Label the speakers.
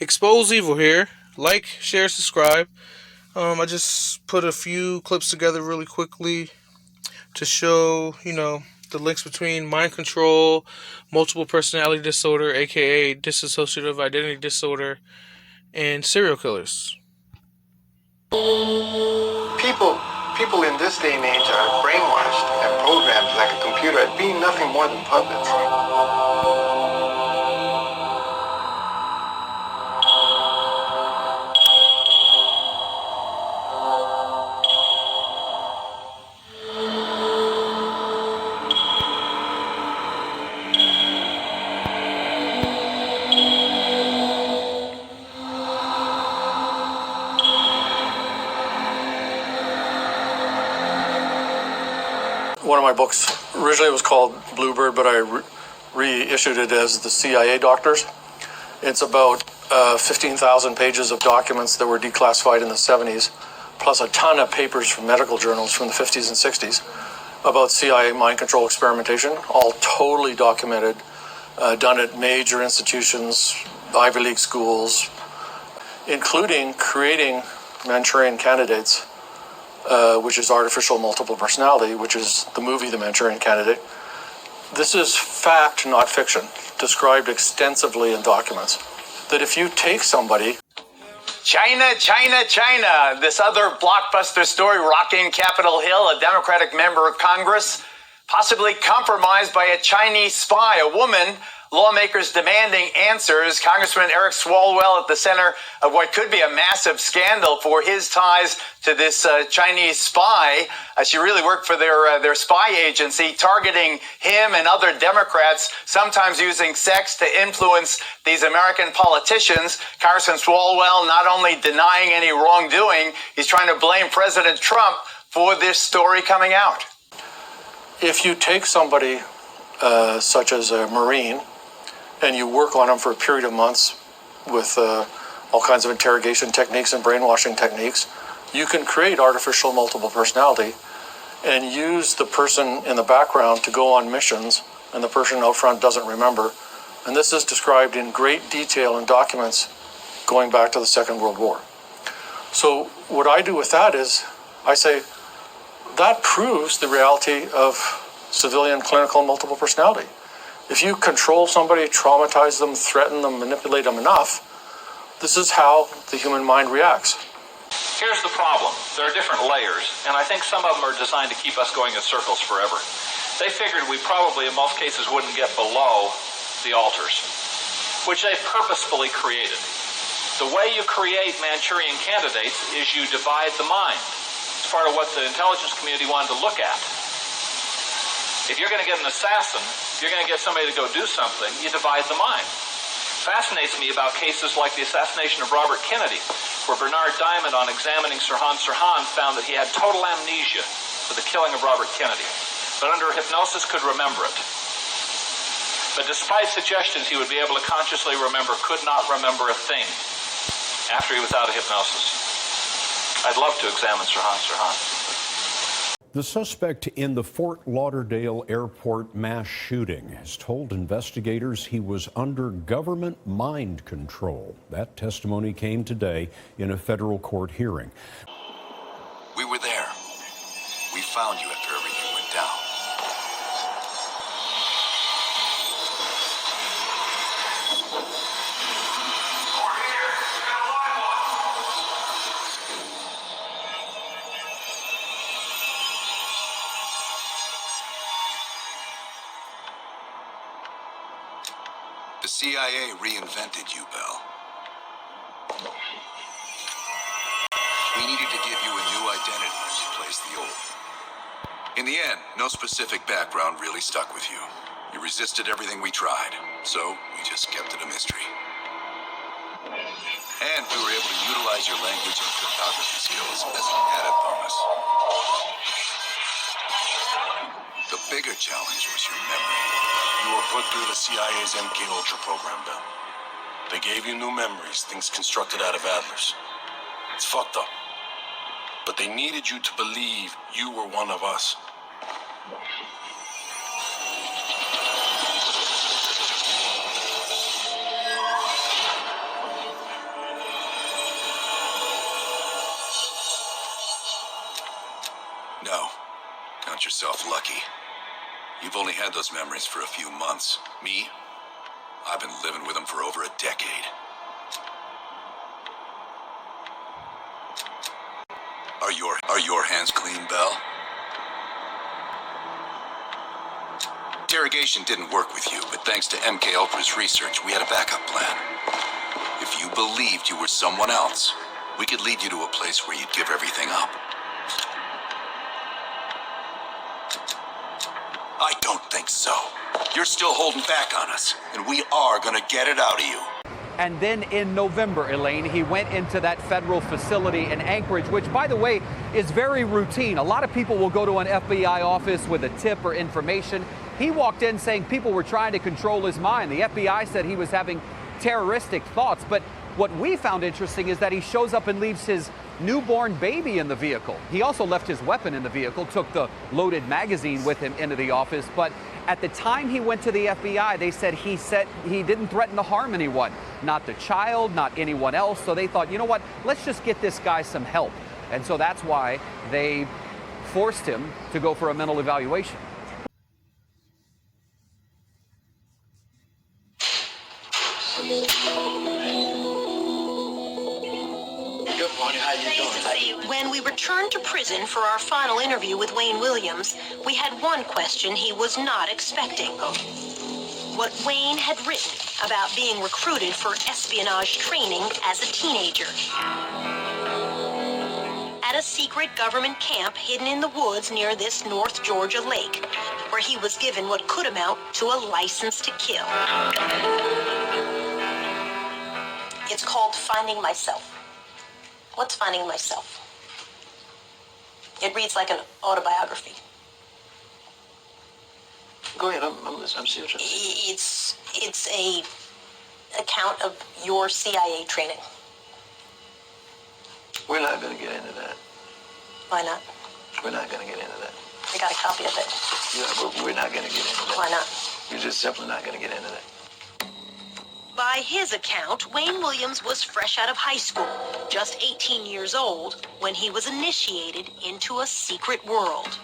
Speaker 1: Expose Evil here. Like, share, subscribe. I just put a few clips together really quickly to show, the links between mind control, multiple personality disorder, aka dissociative identity disorder, and serial killers.
Speaker 2: People in this day and age are brainwashed and programmed like a computer at being nothing more than puppets.
Speaker 3: One of my books originally was called Bluebird, but I reissued it as The CIA Doctors. It's about 15,000 pages of documents that were declassified in the 70s, plus a ton of papers from medical journals from the 50s and 60s about CIA mind control experimentation, all totally documented, done at major institutions, Ivy League schools, including creating Manchurian Candidates, which is artificial multiple personality, which is the movie The Manchurian Candidate. This is fact, not fiction, described extensively in documents. That if you take somebody...
Speaker 4: China, China, China. This other blockbuster story rocking Capitol Hill, a Democratic member of Congress, possibly compromised by a Chinese spy, a woman. Lawmakers demanding answers. Congressman Eric Swalwell at the center of what could be a massive scandal for his ties to this Chinese spy. She really worked for their spy agency, targeting him and other Democrats, sometimes using sex to influence these American politicians. Congressman Swalwell not only denying any wrongdoing, he's trying to blame President Trump for this story coming out.
Speaker 3: If you take somebody such as a Marine, and you work on them for a period of months with all kinds of interrogation techniques and brainwashing techniques, you can create artificial multiple personality and use the person in the background to go on missions, and the person out front doesn't remember. And this is described in great detail in documents going back to the Second World War. So what I do with that is I say, that proves the reality of civilian clinical multiple personality. If you control somebody, traumatize them, threaten them, manipulate them enough, this is how the human mind reacts.
Speaker 5: Here's the problem. There are different layers, and I think some of them are designed to keep us going in circles forever. They figured we probably, in most cases, wouldn't get below the altars, which they purposefully created. The way you create Manchurian Candidates is you divide the mind. It's part of what the intelligence community wanted to look at. If you're going to get an assassin, if you're going to get somebody to go do something, you divide the mind. Fascinates me about cases like the assassination of Robert Kennedy, where Bernard Diamond, on examining Sirhan Sirhan, found that he had total amnesia for the killing of Robert Kennedy, but under hypnosis could remember it. But despite suggestions he would be able to consciously remember, could not remember a thing after he was out of hypnosis. I'd love to examine Sirhan Sirhan.
Speaker 6: The suspect in the Fort Lauderdale airport mass shooting has told investigators he was under government mind control. That testimony came today in a federal court hearing.
Speaker 7: We were there. We found you after everything went down. The CIA reinvented you, Bell. We needed to give you a new identity to replace the old. In the end, no specific background really stuck with you. You resisted everything we tried, so we just kept it a mystery. And we were able to utilize your language and cryptography skills as an added bonus. The bigger challenge was your memory.
Speaker 8: You were put through the CIA's MK Ultra program, Bell. They gave you new memories, things constructed out of Adlers. It's fucked up. But they needed you to believe you were one of us.
Speaker 7: yourself lucky. You've only had those memories for a few months. Me? I've been living with them for over a decade. Are your hands clean, Belle? Interrogation didn't work with you, but thanks to MK Ultra's research, we had a backup plan. If you believed you were someone else, we could lead you to a place where you'd give everything up. I don't think so. You're still holding back on us, and we are gonna get it out of you.
Speaker 9: And then in November, Elaine, he went into that federal facility in Anchorage, which, by the way, is very routine. A lot of people will go to an FBI office with a tip or information. He walked in saying people were trying to control his mind. The FBI said he was having terroristic thoughts. But what we found interesting is that he shows up and leaves his newborn baby in the vehicle. He also left his weapon in the vehicle, took the loaded magazine with him into the office. But at the time he went to the FBI, they said he didn't threaten to harm anyone, not the child, not anyone else. So they thought, you know what, let's just get this guy some help. And so that's why they forced him to go for a mental evaluation.
Speaker 10: When we returned to prison for our final interview with Wayne Williams, we had one question he was not expecting. What Wayne had written about being recruited for espionage training as a teenager. At a secret government camp hidden in the woods near this North Georgia lake, where he was given what could amount to a license to kill. It's called Finding Myself. What's Finding Myself? It reads like an autobiography.
Speaker 2: Go ahead, I'm still trying to...
Speaker 10: It's a account of your CIA training.
Speaker 2: We're not going to get into that.
Speaker 10: Why not?
Speaker 2: We're not going to get into that.
Speaker 10: I got a copy of it.
Speaker 2: Yeah, but we're not going to get into that.
Speaker 10: Why not?
Speaker 2: We're just simply not going to get into that.
Speaker 10: By his account, Wayne Williams was fresh out of high school, just 18 years old, when he was initiated into a secret world.